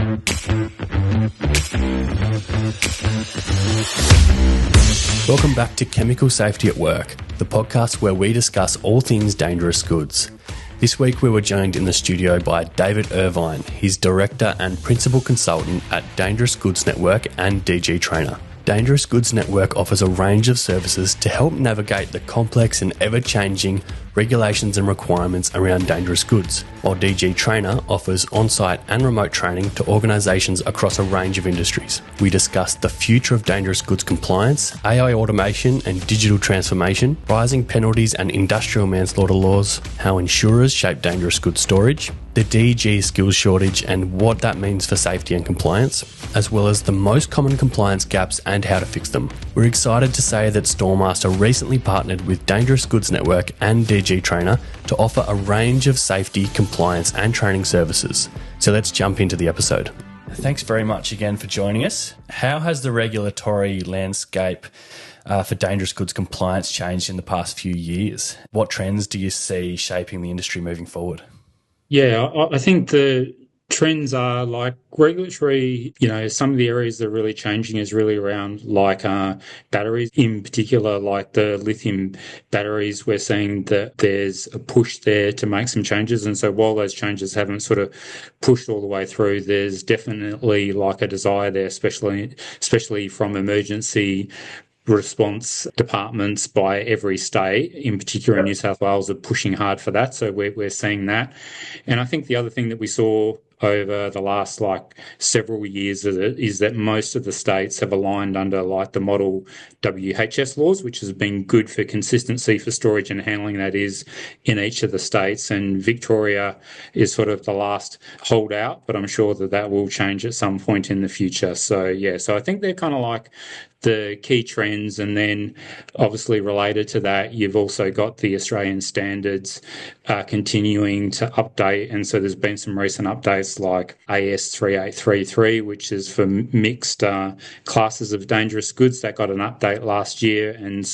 Welcome back to Chemical Safety at Work, the podcast where we discuss all things dangerous goods. This week we were joined in the studio by David Irvine. He's Director and Principal Consultant at Dangerous Goods Network and DG Trainer. Dangerous Goods Network offers a range of services to help navigate the complex and ever-changing regulations and requirements around dangerous goods, while DG Trainer offers on-site and remote training to organisations across a range of industries. We discussed the future of dangerous goods compliance, AI automation and digital transformation, rising penalties and industrial manslaughter laws, how insurers shape dangerous goods storage, the DG skills shortage and what that means for safety and compliance, as well as the most common compliance gaps and how to fix them. We're excited to say that Stormmaster recently partnered with Dangerous Goods Network and DG Trainer to offer a range of safety, compliance and training services. So let's jump into the episode. Thanks very much again for joining us. How has the regulatory landscape for dangerous goods compliance changed in the past few years? What trends do you see shaping the industry moving forward? Yeah, I think the trends are like regulatory, some of the areas that are really changing is really around like batteries, in particular, like the lithium batteries. We're seeing that there's a push there to make some changes. And so while those changes haven't sort of pushed all the way through, there's definitely like a desire there, especially from emergency response departments by every state, in particular in New South Wales, are pushing hard for that. So we're seeing that. And I think the other thing that we saw over the last several years is that most of the states have aligned under the model WHS laws, which has been good for consistency for storage and handling that is in each of the states. And Victoria is sort of the last holdout, but I'm sure that will change at some point in the future. So I think they're kind of like the key trends. And then obviously related to that, you've also got the Australian standards continuing to update. And so there's been some recent updates like AS 3833, which is for mixed classes of dangerous goods. That got an update last year. And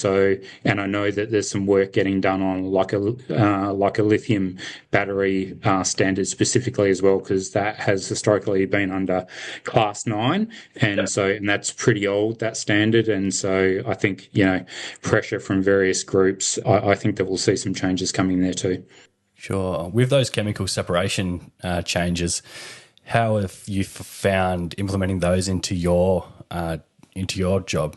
I know that there's some work getting done on like a lithium battery standard specifically as well, because that has historically been under class 9. And that's pretty old, that standard. And so I think, pressure from various groups, I think that we'll see some changes coming there too. Sure. With those chemical separation changes, how have you found implementing those into your job?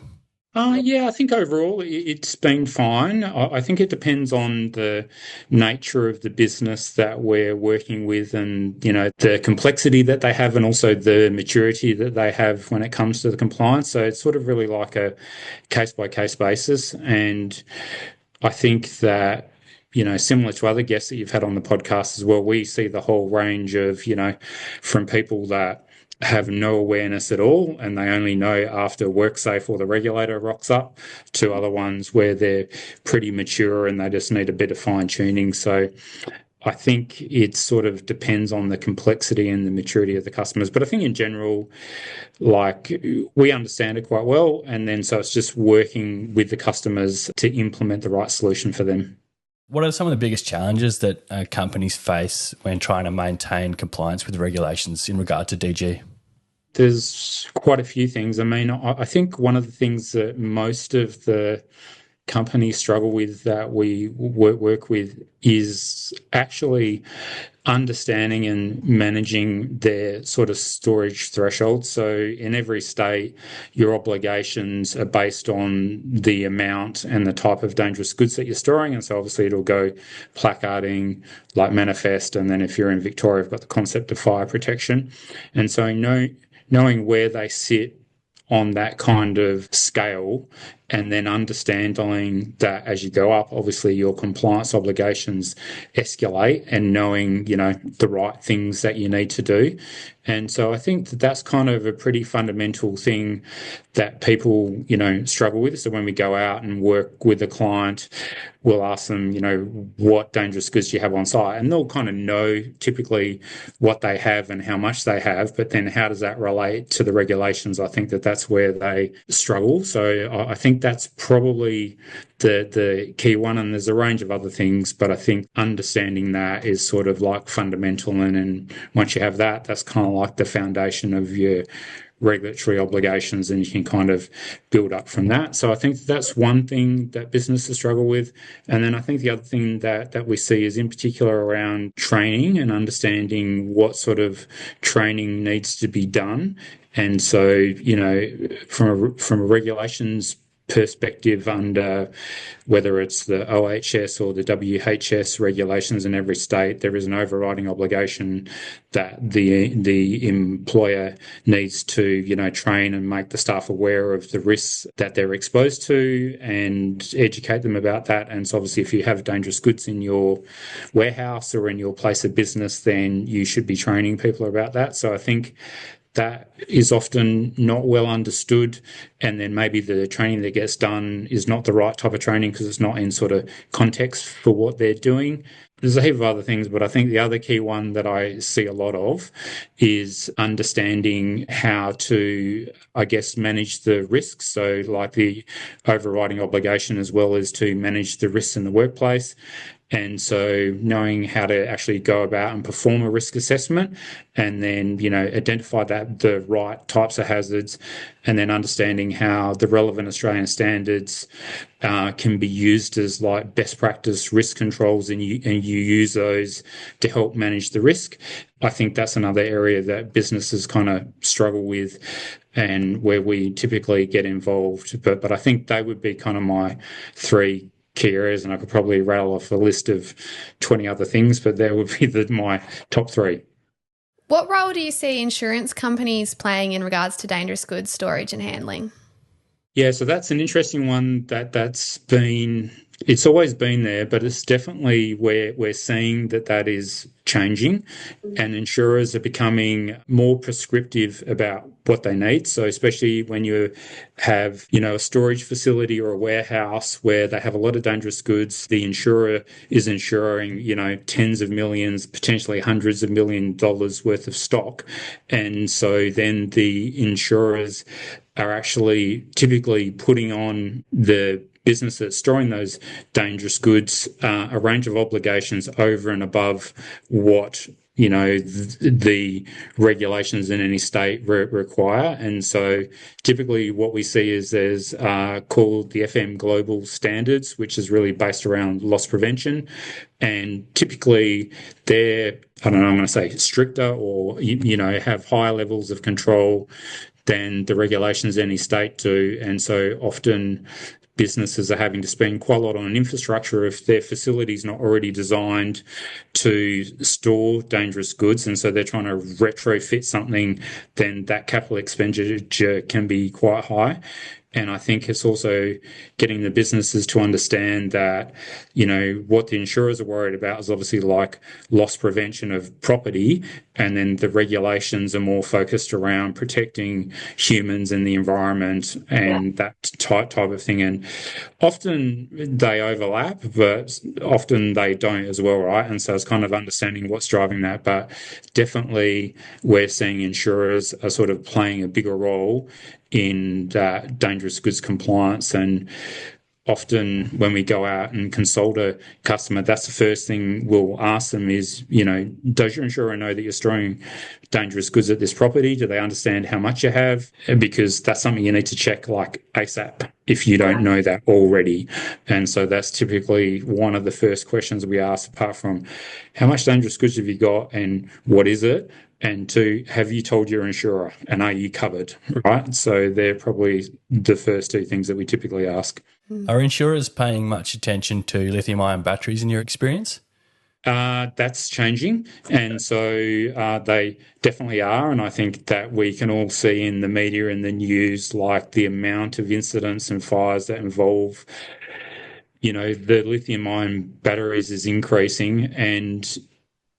I think overall it's been fine. I think it depends on the nature of the business that we're working with and, the complexity that they have and also the maturity that they have when it comes to the compliance. So it's sort of really like a case-by-case basis. And I think that, similar to other guests that you've had on the podcast as well, we see the whole range of, from people that have no awareness at all and they only know after WorkSafe or the regulator rocks up, to other ones where they're pretty mature and they just need a bit of fine tuning. So I think it sort of depends on the complexity and the maturity of the customers. But I think in general, we understand it quite well. And then so it's just working with the customers to implement the right solution for them. What are some of the biggest challenges that companies face when trying to maintain compliance with regulations in regard to DG? There's quite a few things. I mean, I think one of the things that most of the companies struggle with that we work with is actually understanding and managing their sort of storage thresholds. So in every state, your obligations are based on the amount and the type of dangerous goods that you're storing. And so obviously it'll go placarding, like manifest. And then if you're in Victoria, we've got the concept of fire protection. And so knowing where they sit on that kind of scale, and then understanding that as you go up, obviously your compliance obligations escalate, and knowing, the right things that you need to do. And so I think that that's kind of a pretty fundamental thing that people, struggle with. So when we go out and work with a client, we'll ask them, what dangerous goods do you have on site? And they'll kind of know typically what they have and how much they have, but then how does that relate to the regulations? I think that that's where they struggle. So I think think that's probably the key one. And there's a range of other things, but I think understanding that is sort of like fundamental. And once you have that, that's kind of like the foundation of your regulatory obligations, and you can kind of build up from that. So I think that's one thing that businesses struggle with. And then I think the other thing that we see is in particular around training and understanding what sort of training needs to be done. And so, from a regulations perspective, under whether it's the OHS or the WHS regulations in every state, there is an overriding obligation that the employer needs to, train and make the staff aware of the risks that they're exposed to and educate them about that. And so obviously if you have dangerous goods in your warehouse or in your place of business, then you should be training people about that. So I think that is often not well understood, and then maybe the training that gets done is not the right type of training because it's not in sort of context for what they're doing. There's a heap of other things, but I think the other key one that I see a lot of is understanding how to, I guess, manage the risks. So like the overriding obligation as well as to manage the risks in the workplace. And so knowing how to actually go about and perform a risk assessment and then, identify the right types of hazards, and then understanding how the relevant Australian standards can be used as like best practice risk controls, and you use those to help manage the risk. I think that's another area that businesses kind of struggle with and where we typically get involved. But I think they would be kind of my three key areas, and I could probably rattle off a list of 20 other things, but there would be my top three. What role do you see insurance companies playing in regards to dangerous goods storage and handling? Yeah, so that's an interesting one it's always been there, but it's definitely where we're seeing that is changing, and insurers are becoming more prescriptive about what they need. So especially when you have, a storage facility or a warehouse where they have a lot of dangerous goods, the insurer is insuring, tens of millions, potentially hundreds of $1 million worth of stock. And so then the insurers are actually typically putting on the business that's storing those dangerous goods a range of obligations over and above what the regulations in any state require. And so typically what we see is there's called the FM Global Standards, which is really based around loss prevention. And typically they're, I'm going to say stricter or, have higher levels of control than the regulations any state do. And so often businesses are having to spend quite a lot on infrastructure if their facility is not already designed to store dangerous goods, and so they're trying to retrofit something, then that capital expenditure can be quite high. And I think it's also getting the businesses to understand that, what the insurers are worried about is obviously like loss prevention of property. And then the regulations are more focused around protecting humans and the environment and that type of thing. And often they overlap, but often they don't as well, right? And so it's kind of understanding what's driving that. But definitely we're seeing insurers are sort of playing a bigger role in that dangerous goods compliance. And often when we go out and consult a customer, that's the first thing we'll ask them is, does your insurer know that you're storing dangerous goods at this property? Do they understand how much you have? Because that's something you need to check like ASAP if you don't know that already. And so that's typically one of the first questions we ask, apart from how much dangerous goods have you got and what is it? And two, have you told your insurer and are you covered, right? So they're probably the first two things that we typically ask. Are insurers paying much attention to lithium-ion batteries in your experience? That's changing. And so they definitely are. And I think that we can all see in the media and the news, like the amount of incidents and fires that involve, the lithium-ion batteries is increasing. And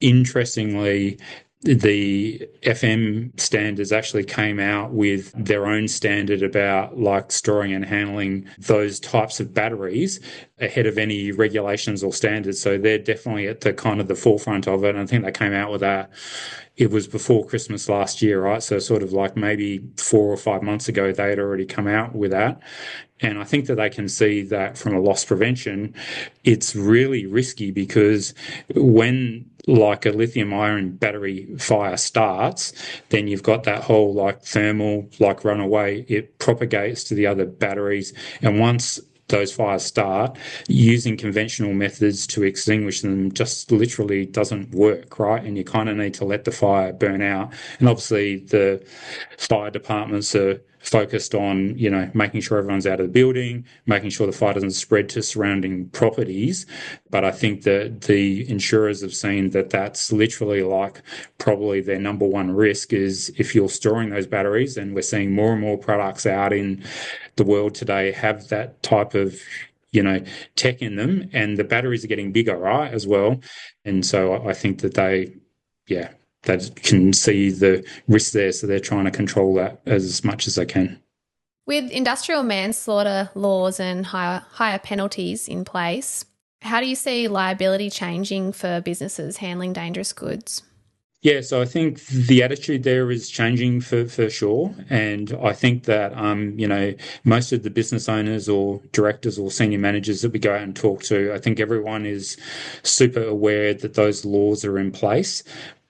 interestingly, the FM standards actually came out with their own standard about like storing and handling those types of batteries ahead of any regulations or standards. So they're definitely at the kind of the forefront of it. And I think they came out with that. It was before Christmas last year, right? So sort of like maybe 4 or 5 months ago, they had already come out with that. And I think that they can see that from a loss prevention, it's really risky because when like a lithium ion battery fire starts, then you've got that whole like thermal like runaway. It propagates to the other batteries. And once those fires start, using conventional methods to extinguish them just literally doesn't work, right? And you kind of need to let the fire burn out. And obviously the fire departments are focused on, making sure everyone's out of the building, making sure the fire doesn't spread to surrounding properties. But I think that the insurers have seen that that's literally like probably their number one risk is if you're storing those batteries, and we're seeing more and more products out in the world today have that type of tech in them, and the batteries are getting bigger, right, as well. And so I think that they can see the risk there, so they're trying to control that as much as they can. With industrial manslaughter laws and higher penalties in place, how do you see liability changing for businesses handling dangerous goods? Yeah, so I think the attitude there is changing for sure. And I think that, most of the business owners or directors or senior managers that we go out and talk to, I think everyone is super aware that those laws are in place.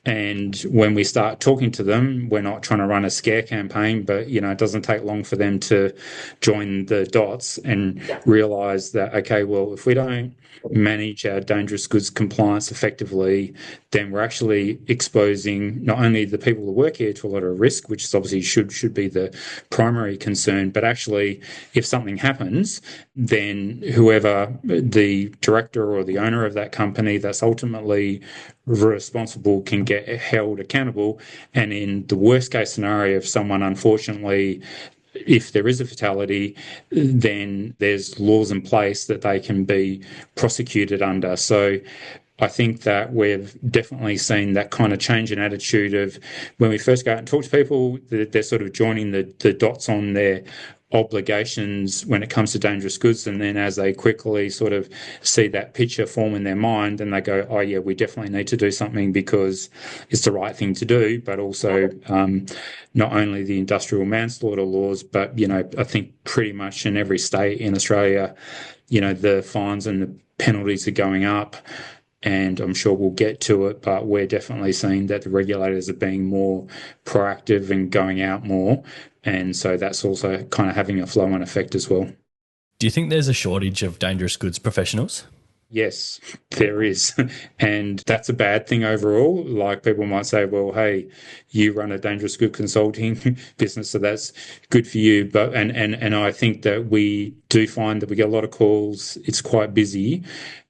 And when we start talking to them, we're not trying to run a scare campaign, but, it doesn't take long for them to join the dots and realize that, okay, well, if we don't manage our dangerous goods compliance effectively, then we're actually exposing not only the people who work here to a lot of risk, which is obviously should be the primary concern, but actually if something happens, then whoever the director or the owner of that company that's ultimately responsible can get held accountable. And in the worst case scenario, if someone unfortunately, if there is a fatality, then there's laws in place that they can be prosecuted under. So I think that we've definitely seen that kind of change in attitude of when we first go out and talk to people, they're sort of joining the dots on their obligations when it comes to dangerous goods, and then as they quickly sort of see that picture form in their mind, and they go, oh yeah, we definitely need to do something because it's the right thing to do. But also not only the industrial manslaughter laws, but I think pretty much in every state in Australia, the fines and the penalties are going up. And I'm sure we'll get to it, but we're definitely seeing that the regulators are being more proactive and going out more. And so that's also kind of having a flow-on effect as well. Do you think there's a shortage of dangerous goods professionals? Yes, there is. And that's a bad thing overall. Like people might say, well, hey, you run a dangerous good consulting business, so that's good for you. But and I think that we do find that we get a lot of calls. It's quite busy.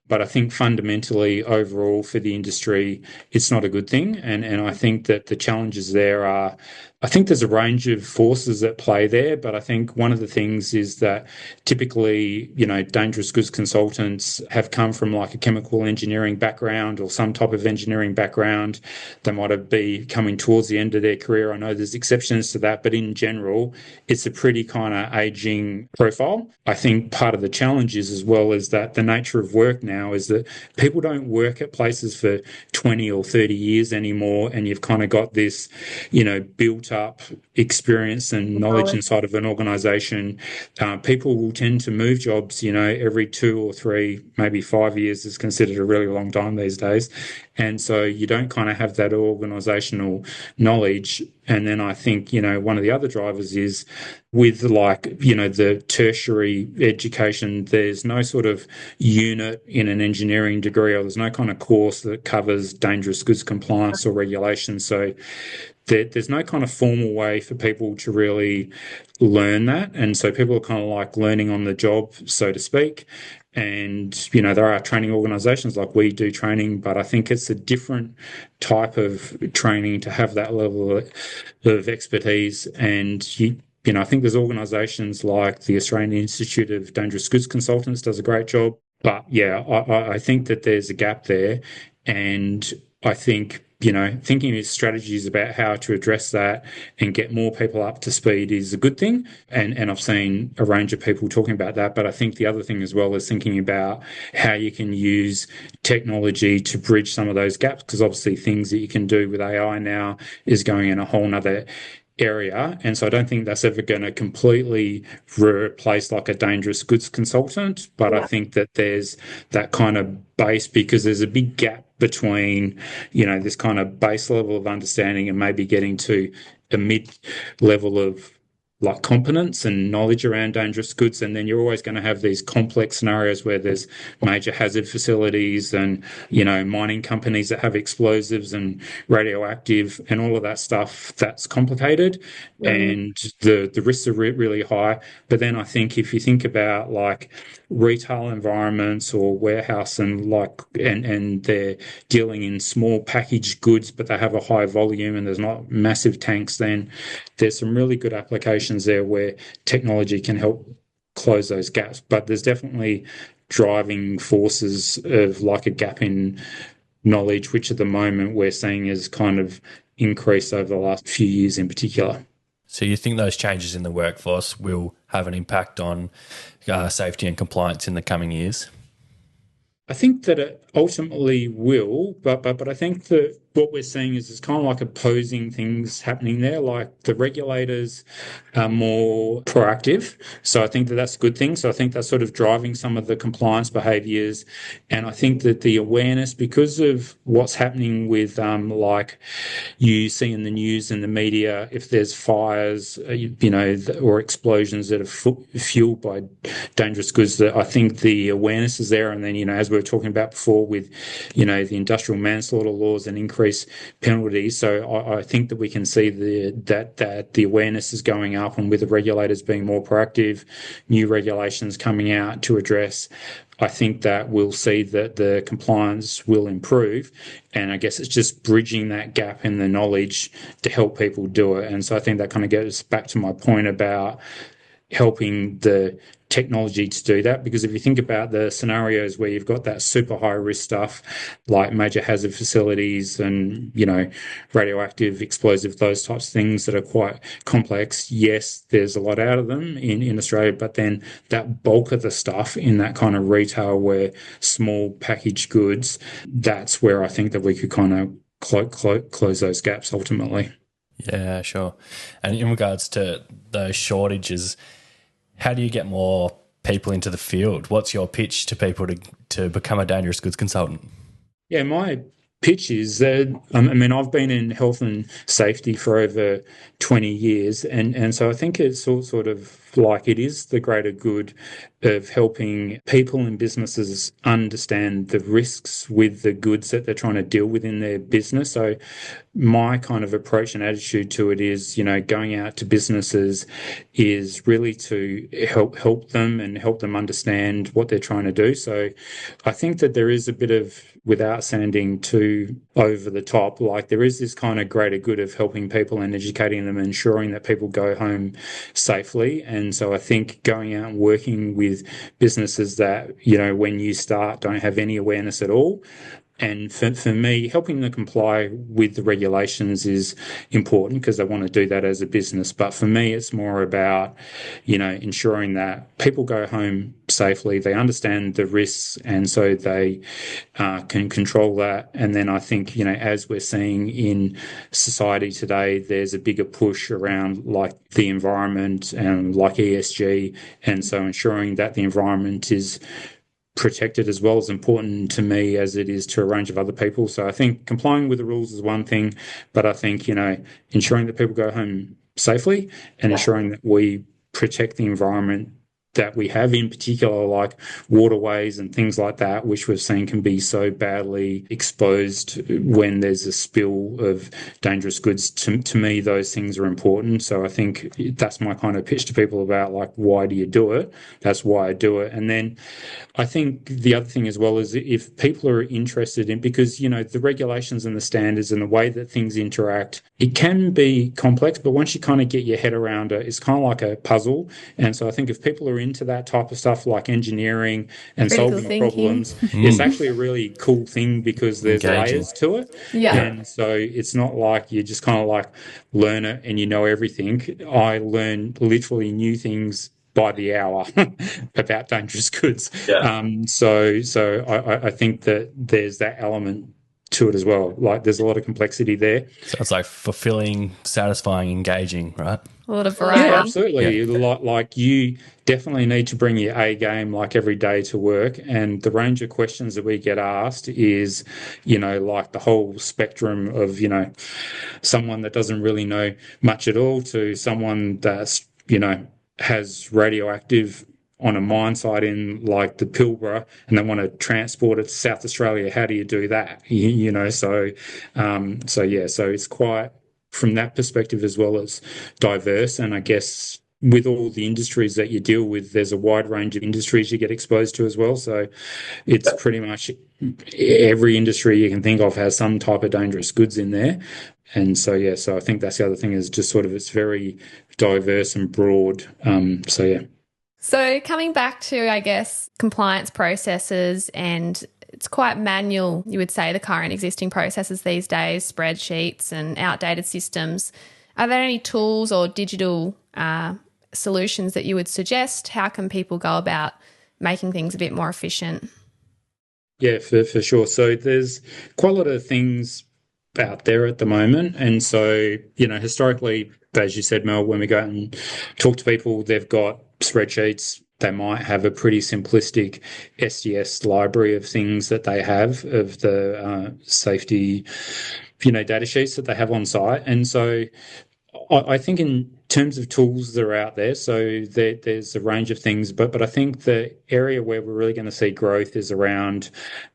But I think fundamentally, overall, for the industry, it's not a good thing. And I think that the challenges there are, I think there's a range of forces at play there. But I think one of the things is that typically, dangerous goods consultants have come from like a chemical engineering background or some type of engineering background. They might be coming towards the end of their career. I know there's exceptions to that, but in general, it's a pretty kind of aging profile. I think part of the challenge is as well is that the nature of work now is that people don't work at places for 20 or 30 years anymore, and you've kind of got this, built up experience and knowledge inside of an organization. People will tend to move jobs, every 2 or 3, maybe 5 years is considered a really long time these days. And so you don't kind of have that organizational knowledge. And then I think, one of the other drivers is with the tertiary education, there's no sort of unit in an engineering degree, or there's no kind of course that covers dangerous goods compliance or regulation. So there's no kind of formal way for people to really learn that. And so people are kind of like learning on the job, so to speak. And, there are training organizations like we do training, but I think it's a different type of training to have that level of expertise. And, I think there's organizations like the Australian Institute of Dangerous Goods Consultants does a great job. But, yeah, I think that there's a gap there. And I think thinking of strategies about how to address that and get more people up to speed is a good thing. And I've seen a range of people talking about that. But I think the other thing as well is thinking about how you can use technology to bridge some of those gaps, because obviously things that you can do with AI now is going in a whole nother area. And so I don't think that's ever going to completely replace like a dangerous goods consultant. But I think that there's that kind of base, because there's a big gap between, this kind of base level of understanding and maybe getting to a mid level of like competence and knowledge around dangerous goods. And then you're always going to have these complex scenarios where there's major hazard facilities and, mining companies that have explosives and radioactive and all of that stuff that's complicated. And the risks are really high. But then I think if you think about like retail environments or warehouse and they're dealing in small packaged goods, but they have a high volume and there's not massive tanks, then there's some really good applications there where technology can help close those gaps. But there's definitely driving forces of like a gap in knowledge, which at the moment we're seeing has kind of increased over the last few years in particular. So you think those changes in the workforce will have an impact on safety and compliance in the coming years? I think that it ultimately will, but I think that what we're seeing is it's kind of like opposing things happening there. Like the regulators are more proactive, so I think that that's a good thing. So I think that's sort of driving some of the compliance behaviours, and I think that the awareness, because of what's happening with like you see in the news and the media, if there's fires, or explosions that are fueled by dangerous goods, that I think the awareness is there. And then as we were talking about before with the industrial manslaughter laws and increased penalties, so I think that we can see that the awareness is going up, and with the regulators being more proactive, new regulations coming out to address, I think that we'll see that the compliance will improve. And I guess it's just bridging that gap in the knowledge to help people do it. And so I think that kind of goes back to my point about helping the technology to do that, because if you think about the scenarios where you've got that super high risk stuff like major hazard facilities and radioactive, explosive, those types of things that are quite complex, yes, there's a lot out of them in Australia, but then that bulk of the stuff in that kind of retail where small packaged goods, that's where I think that we could kind of close those gaps ultimately. Yeah, sure. And in regards to those shortages, how do you get more people into the field? What's your pitch to people to become a dangerous goods consultant? Yeah, my pitch is that, I've been in health and safety for over 20 years, and so I think it's all sort of like it is the greater good of helping people and businesses understand the risks with the goods that they're trying to deal with in their business. So my kind of approach and attitude to it is, going out to businesses is really to help them and help them understand what they're trying to do. So I think that there is a bit of, without sounding too over the top, like there is this kind of greater good of helping people and educating them and ensuring that people go home safely. And so I think going out and working with businesses that, when you start don't have any awareness at all. And for me, helping them comply with the regulations is important because they want to do that as a business. But for me, it's more about, ensuring that people go home safely, they understand the risks, and so they can control that. And then I think, as we're seeing in society today, there's a bigger push around like the environment and like ESG. And so ensuring that the environment is protected as well is important to me as it is to a range of other people. So I think complying with the rules is one thing, but I think, ensuring that people go home safely and ensuring that we protect the environment that we have, in particular like waterways and things like that, which we've seen can be so badly exposed when there's a spill of dangerous goods. To me, those things are important. So I think that's my kind of pitch to people about like, why do you do it? That's why I do it. And then I think the other thing as well is if people are interested in, because, the regulations and the standards and the way that things interact, it can be complex, but once you kind of get your head around it, it's kind of like a puzzle. And so I think if people are into that type of stuff like engineering and Critical solving thinking. problems, it's actually a really cool thing because there's Engaging. layers to it. Yeah. And so it's not like you just kind of like learn it and you know everything. I learn literally new things by the hour about dangerous goods. So I think that there's that element to it as well. Like there's a lot of complexity there. So it's like fulfilling, satisfying, engaging, right? A lot of variety. Yeah, absolutely. Like you definitely need to bring your A game like every day to work. And the range of questions that we get asked is, like the whole spectrum of, someone that doesn't really know much at all to someone that's, has radioactive on a mine site in like the Pilbara and they want to transport it to South Australia. How do you do that? So it's quite, from that perspective as well as diverse. And I guess with all the industries that you deal with, there's a wide range of industries you get exposed to as well. So it's pretty much every industry you can think of has some type of dangerous goods in there. And so I think that's the other thing is just sort of it's very diverse and broad. So coming back to, I guess, compliance processes, and it's quite manual, you would say, the current existing processes these days, spreadsheets and outdated systems. Are there any tools or digital solutions that you would suggest? How can people go about making things a bit more efficient? Yeah, for sure. So there's quite a lot of things out there at the moment. And so, historically, as you said, Mel, when we go out and talk to people, they've got spreadsheets. They might have a pretty simplistic SDS library of things that they have of the safety, data sheets that they have on site. And so I think in terms of tools that are out there, so there's a range of things, but I think the area where we're really going to see growth is around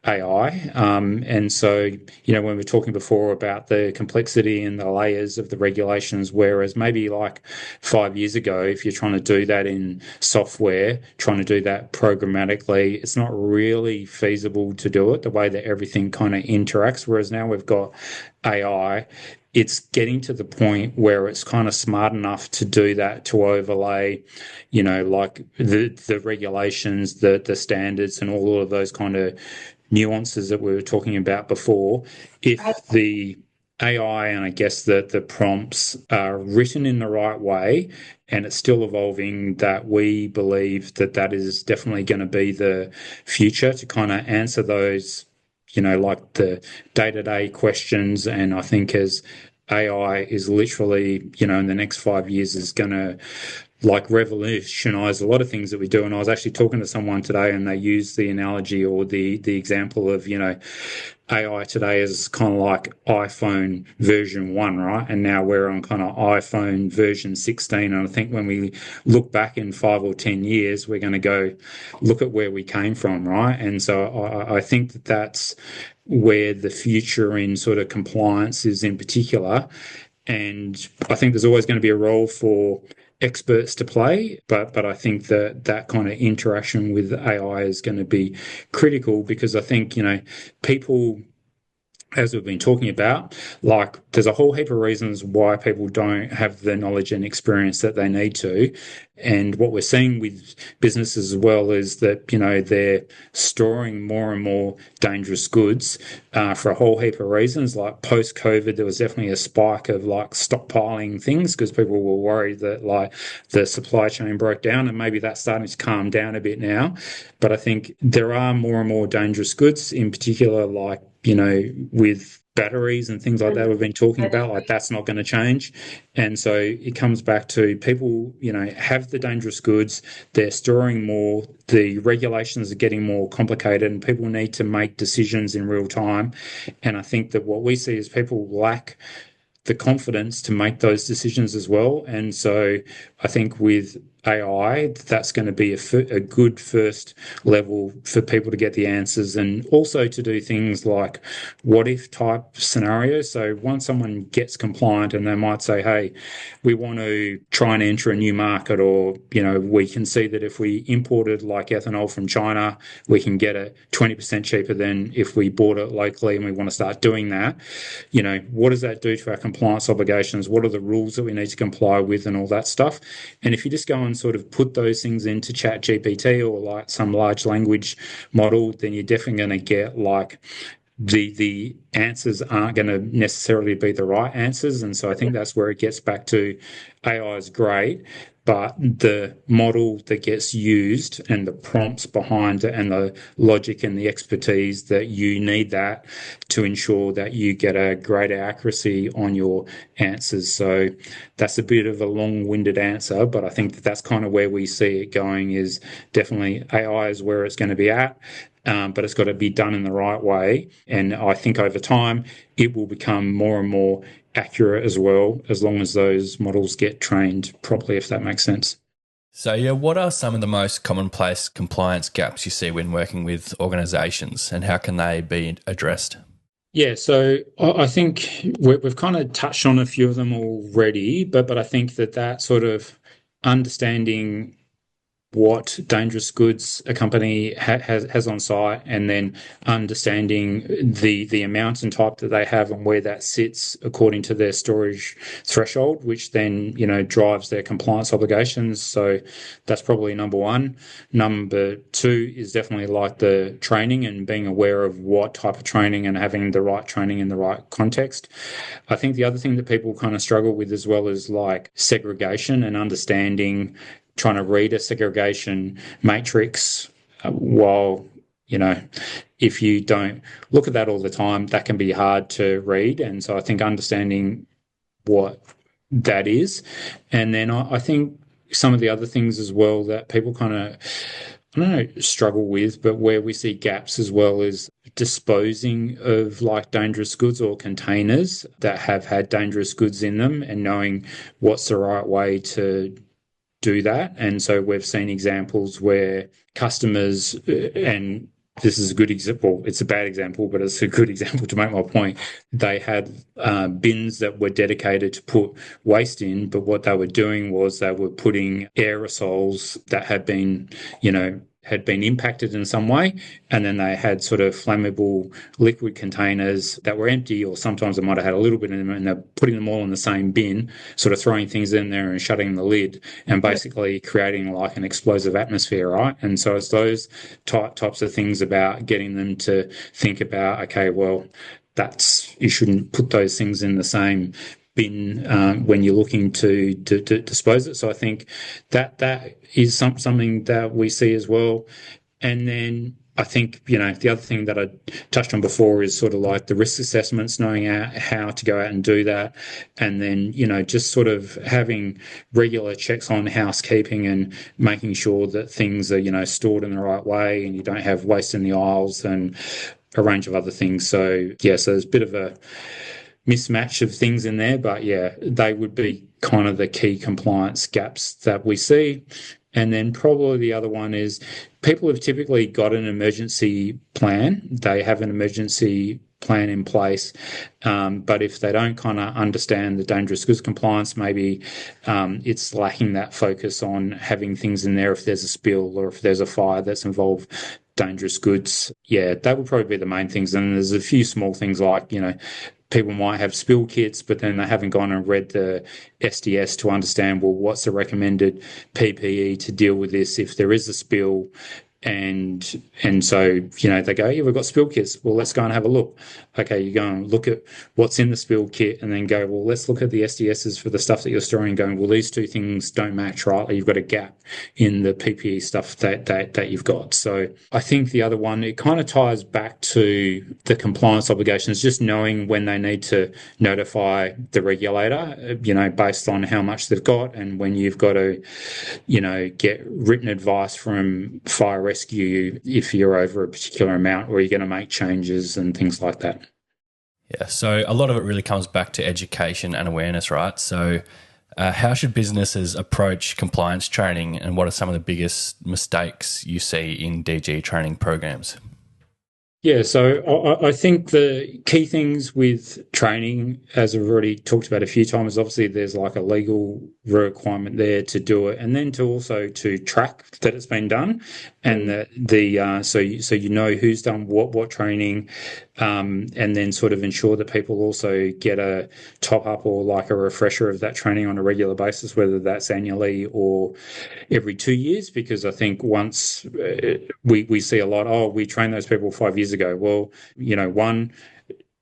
AI. And so, when we were talking before about the complexity and the layers of the regulations, whereas maybe like 5 years ago, if you're trying to do that in software, trying to do that programmatically, it's not really feasible to do it the way that everything kind of interacts. Whereas now we've got AI, it's getting to the point where it's kind of smart enough to do that, to overlay, like the regulations, the standards and all of those kind of nuances that we were talking about before. If the AI and I guess that the prompts are written in the right way and it's still evolving, that we believe that is definitely going to be the future to kind of answer those, like the day-to-day questions. And I think as AI is literally, in the next 5 years is going to like revolutionize a lot of things that we do. And I was actually talking to someone today and they used the analogy or the example of, AI today is kind of like iPhone version 1, right? And now we're on kind of iPhone version 16. And I think when we look back in 5 or 10 years, we're going to go look at where we came from, right? And so I think that that's where the future in sort of compliance is in particular. And I think there's always going to be a role for experts to play, but I think that kind of interaction with AI is going to be critical because I think, people, as we've been talking about, like there's a whole heap of reasons why people don't have the knowledge and experience that they need to. And what we're seeing with businesses as well is that, they're storing more and more dangerous goods for a whole heap of reasons. Like post-COVID, there was definitely a spike of like stockpiling things because people were worried that like the supply chain broke down, and maybe that's starting to calm down a bit now. But I think there are more and more dangerous goods, in particular, like, with batteries and things like that we've been talking about, like that's not going to change. And so it comes back to people, have the dangerous goods, they're storing more, the regulations are getting more complicated and people need to make decisions in real time. And I think that what we see is people lack the confidence to make those decisions as well. And so I think with AI, that's going to be a good first level for people to get the answers and also to do things like what if type scenarios. So once someone gets compliant and they might say, hey, we want to try and enter a new market, or, we can see that if we imported like ethanol from China, we can get it 20% cheaper than if we bought it locally, and we want to start doing that. What does that do to our compliance obligations? What are the rules that we need to comply with and all that stuff? And if you just go and and sort of put those things into Chat GPT or like some large language model, then you're definitely going to get like the answers aren't going to necessarily be the right answers. And so I think that's where it gets back to AI is great, but the model that gets used and the prompts behind it and the logic and the expertise that you need that to ensure that you get a greater accuracy on your answers. So that's a bit of a long-winded answer, but I think that that's kind of where we see it going is definitely AI is where it's going to be at. But it's got to be done in the right way. And I think over time, it will become more and more accurate as well, as long as those models get trained properly, if that makes sense. So, yeah, what are some of the most commonplace compliance gaps you see when working with organisations, and how can they be addressed? Yeah, so I think we've kind of touched on a few of them already, but I think that sort of understanding what dangerous goods a company has on site, and then understanding the amount and type that they have and where that sits according to their storage threshold, which then, drives their compliance obligations. So that's probably number one. Number two is definitely like the training and being aware of what type of training and having the right training in the right context. I think the other thing that people kind of struggle with as well is like segregation and understanding, trying to read a segregation matrix while, if you don't look at that all the time, that can be hard to read. And so I think understanding what that is. And then I think some of the other things as well that people kind of, I don't know, struggle with, but where we see gaps as well is disposing of like dangerous goods or containers that have had dangerous goods in them and knowing what's the right way to do that. And so we've seen examples where customers, and this is a good example, it's a bad example, but it's a good example to make my point. They had bins that were dedicated to put waste in, but what they were doing was they were putting aerosols that had been, had been impacted in some way, and then they had sort of flammable liquid containers that were empty, or sometimes they might have had a little bit in them, and they're putting them all in the same bin, sort of throwing things in there and shutting the lid, and basically creating like an explosive atmosphere, right? And so it's those types of things about getting them to think about, okay, well, you shouldn't put those things in the same bin when you're looking to dispose it. So I think that is something that we see as well. And then I think, the other thing that I touched on before is sort of like the risk assessments, knowing how to go out and do that. And then, just sort of having regular checks on housekeeping and making sure that things are, stored in the right way and you don't have waste in the aisles and a range of other things. So, yeah, so there's a bit of a mismatch of things in there, but yeah, they would be kind of the key compliance gaps that we see. And then probably the other one is people have typically got an emergency plan. They have an emergency plan in place, but if they don't kind of understand the dangerous goods compliance, maybe it's lacking that focus on having things in there if there's a spill or if there's a fire that's involved dangerous goods. Yeah, that would probably be the main things. And there's a few small things like, people might have spill kits, but then they haven't gone and read the SDS to understand, well, what's the recommended PPE to deal with this if there is a spill. And so, they go, yeah, we've got spill kits. Well, let's go and have a look. Okay, you go and look at what's in the spill kit and then go, well, let's look at the SDSs for the stuff that you're storing, going, well, these two things don't match, right? Or you've got a gap in the PPE stuff that you've got. So I think the other one, it kind of ties back to the compliance obligations, just knowing when they need to notify the regulator, based on how much they've got, and when you've got to, get written advice from fire rescue if you're over a particular amount, or you're going to make changes and things like that. Yeah, so a lot of it really comes back to education and awareness, right? So how should businesses approach compliance training, and what are some of the biggest mistakes you see in DG training programs? Yeah, so I think the key things with training, as I've already talked about a few times, obviously there's like a legal requirement there to do it, and then to also to track that it's been done, and that so who's done what training, and then sort of ensure that people also get a top up or like a refresher of that training on a regular basis, whether that's annually or every 2 years. Because I think once we see a lot, oh, we trained those people 5 years ago. Well, one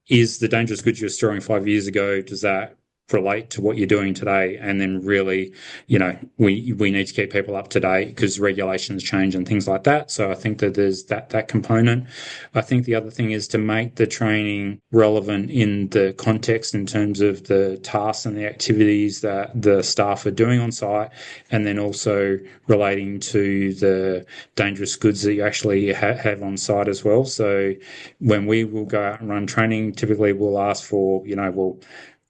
is the dangerous goods you're storing 5 years ago, does that relate to what you're doing today? And then really, we need to keep people up to date because regulations change and things like that. So I think that there's that component. I think the other thing is to make the training relevant in the context in terms of the tasks and the activities that the staff are doing on site, and then also relating to the dangerous goods that you actually have on site as well. So when we will go out and run training, typically we'll ask for,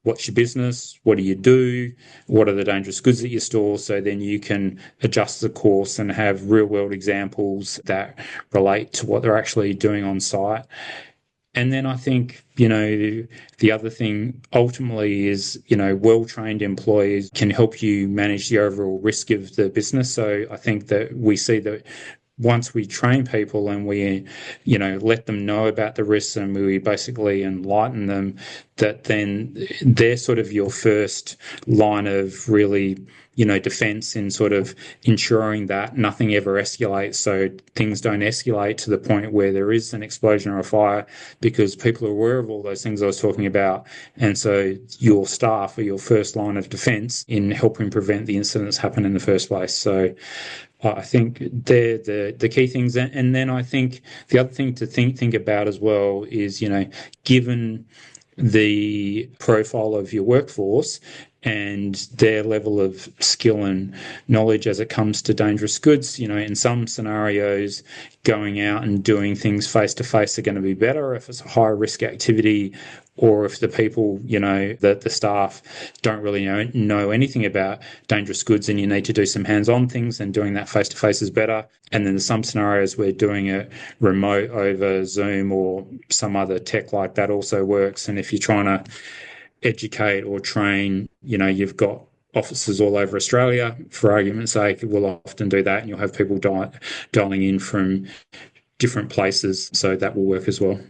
what's your business? What do you do? What are the dangerous goods that you store? So then you can adjust the course and have real world examples that relate to what they're actually doing on site. And then I think, the other thing ultimately is, well-trained employees can help you manage the overall risk of the business. So I think that we see that once we train people and we, let them know about the risks and we basically enlighten them, that then they're sort of your first line of really, defense in sort of ensuring that nothing ever escalates. So things don't escalate to the point where there is an explosion or a fire, because people are aware of all those things I was talking about. And so your staff are your first line of defense in helping prevent the incidents happen in the first place. So I think they're the key things. And then I think the other thing to think about as well is, given the profile of your workforce and their level of skill and knowledge as it comes to dangerous goods, in some scenarios, going out and doing things face to face are going to be better if it's a high risk activity, or if the people, that the staff don't really know anything about dangerous goods and you need to do some hands-on things, and doing that face-to-face is better. And then there's some scenarios where doing it remote over Zoom or some other tech like that also works. And if you're trying to educate or train, you've got offices all over Australia, for argument's sake, we'll often do that, and you'll have people dialing in from different places. So that will work as well.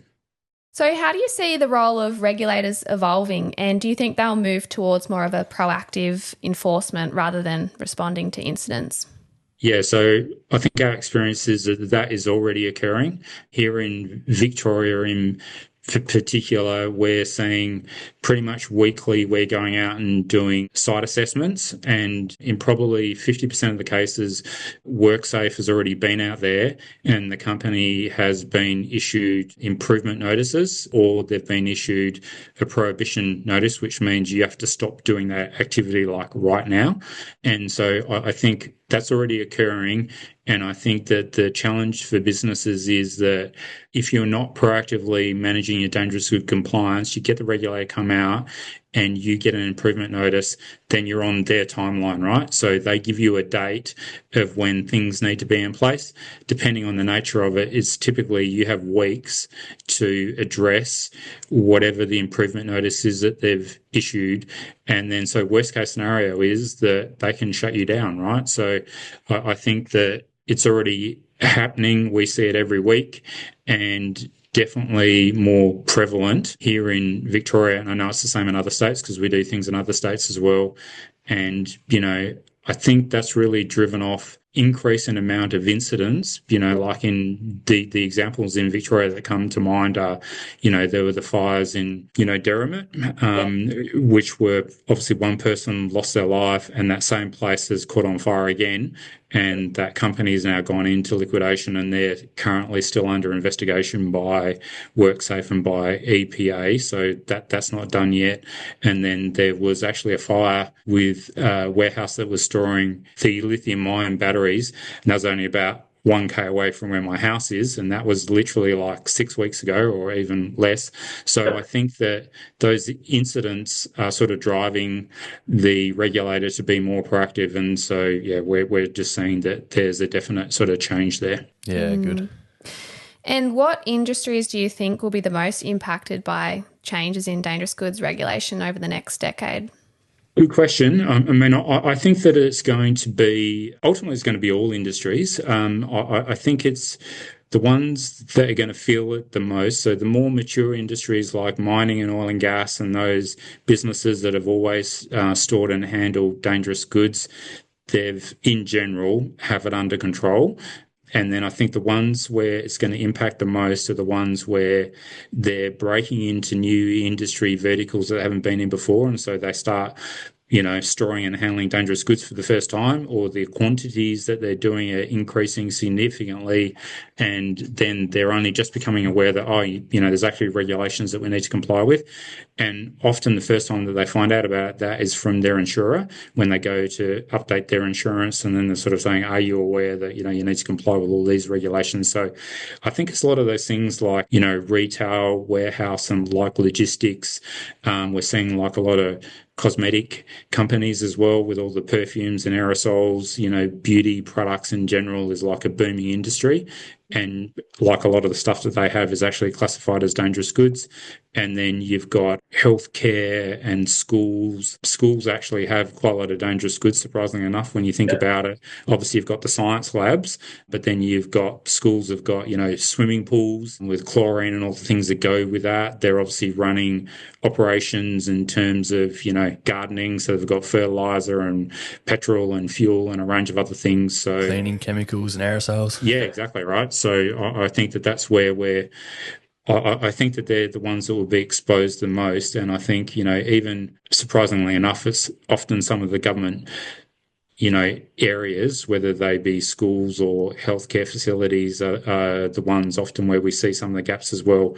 So how do you see the role of regulators evolving, and do you think they'll move towards more of a proactive enforcement rather than responding to incidents? Yeah, so I think our experience is that is already occurring. Here in Victoria in particular, we're seeing pretty much weekly we're going out and doing site assessments, and in probably 50% of the cases, WorkSafe has already been out there and the company has been issued improvement notices, or they've been issued a prohibition notice, which means you have to stop doing that activity like right now. And so I think that's already occurring. And I think that the challenge for businesses is that if you're not proactively managing your dangerous good compliance, you get the regulator come out and you get an improvement notice, then you're on their timeline, right? So they give you a date of when things need to be in place. Depending on the nature of it, it's typically you have weeks to address whatever the improvement notice is that they've issued. And then so worst case scenario is that they can shut you down, right? So I think that it's already happening. We see it every week, and definitely more prevalent here in Victoria. And I know it's the same in other states because we do things in other states as well. And, I think that's really driven off increase in amount of incidents, like in the examples in Victoria that come to mind are, there were the fires in, Derrimut, which were obviously one person lost their life, and that same place has caught on fire again. And that company has now gone into liquidation, and they're currently still under investigation by WorkSafe and by EPA. So that's not done yet. And then there was actually a fire with a warehouse that was storing the lithium-ion batteries, and that was only about 1K away from where my house is, and that was literally like 6 weeks ago or even less. So I think that those incidents are sort of driving the regulator to be more proactive, and so yeah, we're just seeing that there's a definite sort of change there. Yeah, good. And what industries do you think will be the most impacted by changes in dangerous goods regulation over the next decade? Good question. I think that it's going to be, ultimately it's going to be all industries. I think it's the ones that are going to feel it the most, so the more mature industries like mining and oil and gas and those businesses that have always stored and handled dangerous goods, they've, in general, have it under control. And then I think the ones where it's going to impact the most are the ones where they're breaking into new industry verticals that they haven't been in before. And so they start, storing and handling dangerous goods for the first time, or the quantities that they're doing are increasing significantly. And then they're only just becoming aware that, there's actually regulations that we need to comply with. And often the first time that they find out about that is from their insurer when they go to update their insurance. And then they're sort of saying, are you aware that, you need to comply with all these regulations? So I think it's a lot of those things like, retail, warehouse, and like logistics. We're seeing like a lot of cosmetic companies as well, with all the perfumes and aerosols, beauty products in general is like a booming industry. And like a lot of the stuff that they have is actually classified as dangerous goods. And then you've got healthcare and schools. Schools actually have quite a lot of dangerous goods, surprisingly enough, when you think about it. Obviously, you've got the science labs, but then you've got schools have got, swimming pools with chlorine and all the things that go with that. They're obviously running operations in terms of, gardening. So they've got fertilizer and petrol and fuel and a range of other things. So cleaning chemicals and aerosols. Yeah, exactly right. So I think that that's where I think that they're the ones that will be exposed the most. And I think, even surprisingly enough, it's often some of the government, areas, whether they be schools or healthcare facilities, are the ones often where we see some of the gaps as well,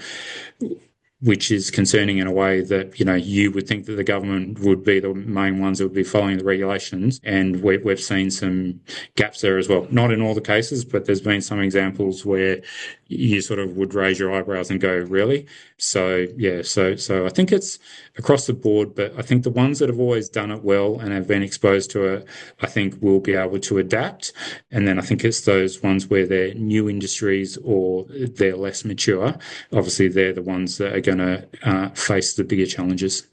which is concerning in a way that, you would think that the government would be the main ones that would be following the regulations. And we've seen some gaps there as well. Not in all the cases, but there's been some examples where you sort of would raise your eyebrows and go, really? So, yeah, so I think it's across the board, but I think the ones that have always done it well and have been exposed to it, I think will be able to adapt. And then I think it's those ones where they're new industries or they're less mature. Obviously, they're the ones that are going to face the bigger challenges.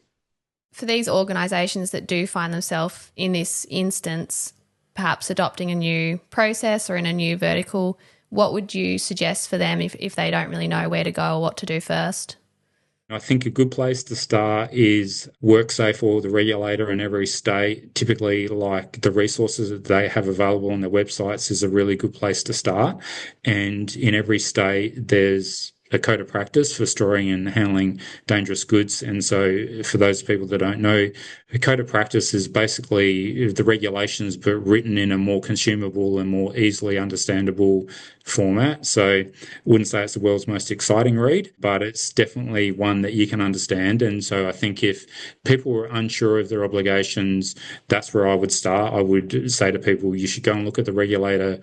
For these organisations that do find themselves in this instance, perhaps adopting a new process or in a new vertical, what would you suggest for them if they don't really know where to go or what to do first? I think a good place to start is WorkSafe or the regulator in every state. Typically, like the resources that they have available on their websites is a really good place to start. And in every state, there's a code of practice for storing and handling dangerous goods. And so for those people that don't know, a code of practice is basically the regulations, but written in a more consumable and more easily understandable format. So I wouldn't say it's the world's most exciting read, but it's definitely one that you can understand. And so I think if people were unsure of their obligations, that's where I would start. I would say to people, you should go and look at the regulator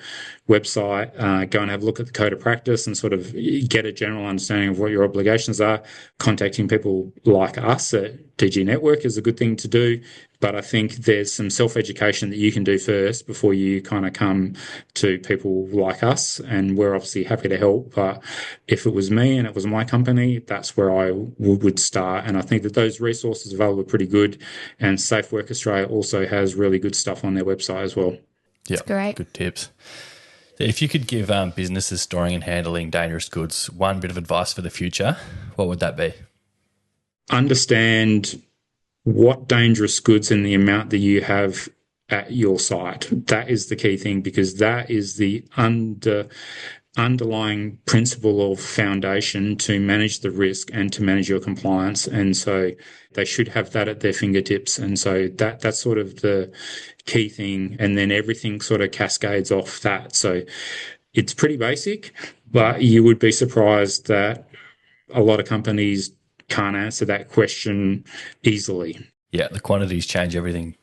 website, go and have a look at the code of practice and sort of get a general understanding of what your obligations are. Contacting people like us at DG Network is a good thing to do. But I think there's some self-education that you can do first before you kind of come to people like us. And we're obviously happy to help. But if it was me and it was my company, that's where I would start. And I think that those resources available are pretty good. And Safe Work Australia also has really good stuff on their website as well. Yeah, great. Good tips. If you could give businesses storing and handling dangerous goods one bit of advice for the future, what would that be? Understand what dangerous goods and the amount that you have at your site. That is the key thing, because that is the underlying principle or foundation to manage the risk and to manage your compliance. And so they should have that at their fingertips. And so that's sort of the key thing. And then everything sort of cascades off that. So it's pretty basic, but you would be surprised that a lot of companies can't answer that question easily. Yeah, the quantities change everything.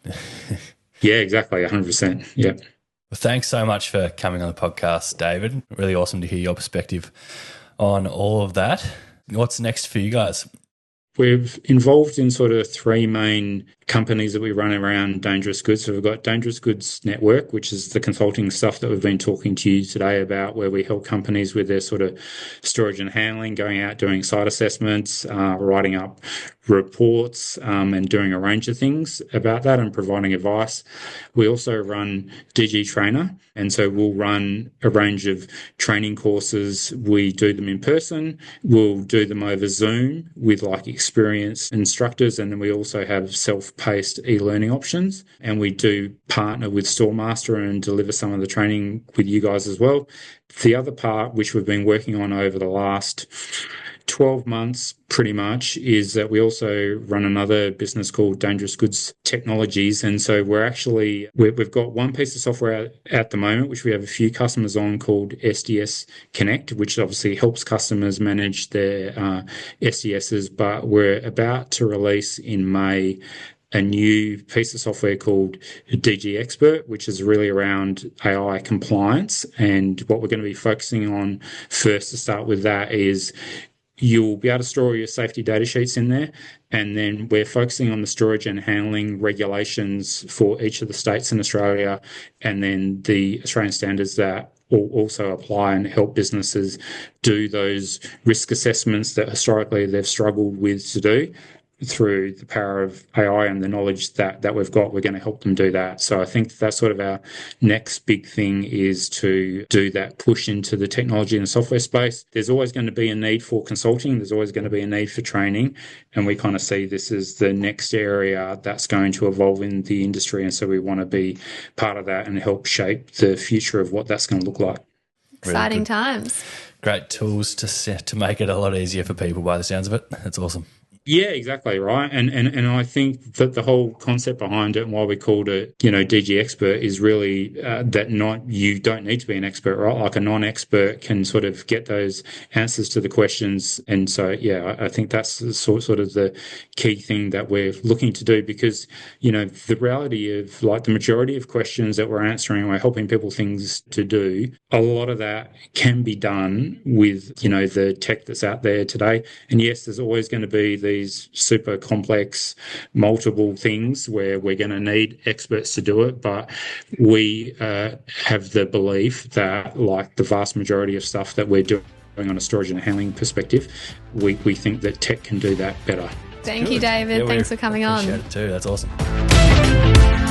Yeah, exactly, 100%. Yeah. Well, thanks so much for coming on the podcast, David. Really awesome to hear your perspective on all of that. What's next for you guys? We're involved in sort of three main companies that we run around dangerous goods. So we've got Dangerous Goods Network, which is the consulting stuff that we've been talking to you today about, where we help companies with their sort of storage and handling, going out, doing site assessments, writing up reports, and doing a range of things about that and providing advice. We also run DG Trainer, and so we'll run a range of training courses. We do them in person. We'll do them over Zoom with like experienced instructors, and then we also have self-paced e-learning options. And we do partner with Storemaster and deliver some of the training with you guys as well. The other part, which we've been working on over the last 12 months pretty much, is that we also run another business called Dangerous Goods Technologies. And so we've got one piece of software at the moment, which we have a few customers on, called SDS Connect, which obviously helps customers manage their SDSs. But we're about to release in May a new piece of software called DG Expert, which is really around AI compliance. And what we're going to be focusing on first to start with that is you'll be able to store your safety data sheets in there. And then we're focusing on the storage and handling regulations for each of the states in Australia, and then the Australian standards that will also apply and help businesses do those risk assessments that historically they've struggled with to do. Through the power of AI and the knowledge that we've got, we're going to help them do that. So I think that's sort of our next big thing, is to do that push into the technology and the software space. There's always going to be a need for consulting. There's always going to be a need for training. And we kind of see this as the next area that's going to evolve in the industry. And so we want to be part of that and help shape the future of what that's going to look like. Exciting times. Great tools to make it a lot easier for people by the sounds of it. That's awesome. Yeah, exactly right. And I think that the whole concept behind it and why we called it, DG Expert, is really that you don't need to be an expert, right? Like a non-expert can sort of get those answers to the questions. And so, yeah, I think that's sort of the key thing that we're looking to do, because, the reality of like the majority of questions that we're answering, we're helping people things to do. A lot of that can be done with, the tech that's out there today. And yes, there's always going to be these super complex, multiple things where we're going to need experts to do it. But we have the belief that, like the vast majority of stuff that we're doing on a storage and handling perspective, we think that tech can do that better. Thank you, David. Thanks for coming on. Appreciate it too. That's awesome.